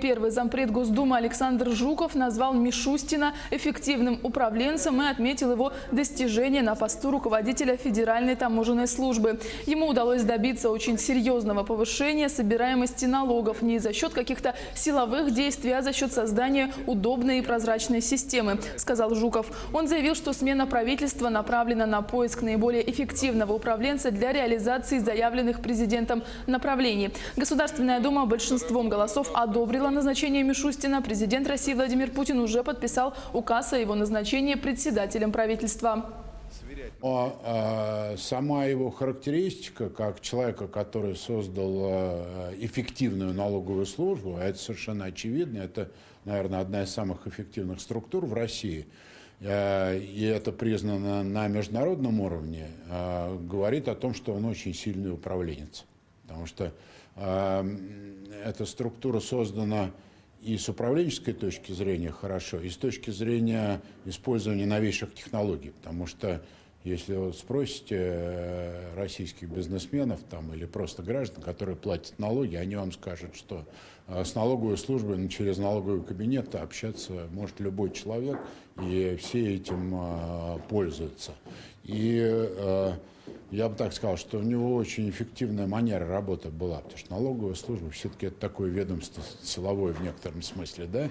Первый зампред Госдумы Александр Жуков назвал Мишустина эффективным управленцем и отметил его достижения на посту руководителя Федеральной таможенной службы. Ему удалось добиться очень серьезного повышения собираемости налогов не за счет каких-то силовых действий, а за счет создания удобной и прозрачной системы, сказал Жуков. Он заявил, что смена правительства направлена на поиск наиболее эффективного управленца для реализации заявленных президентом направлений. Государственная Дума большинством голосов одобрила назначение Мишустина. Президент России Владимир Путин уже подписал указ о его назначении председателем правительства. Сама его характеристика, как человека, который создал эффективную налоговую службу, а это совершенно очевидно, это, наверное, одна из самых эффективных структур в России, и это признано на международном уровне, говорит о том, что он очень сильный управленец. Потому что эта структура создана и с управленческой точки зрения хорошо, и с точки зрения использования новейших технологий. Потому что если вы спросите российских бизнесменов там, или просто граждан, которые платят налоги, они вам скажут, что с налоговой службой через налоговый кабинет общаться может любой человек, и все этим пользуются. И я бы так сказал, что у него очень эффективная манера работы была, потому что налоговая служба все-таки это такое ведомство силовое в некотором смысле, да?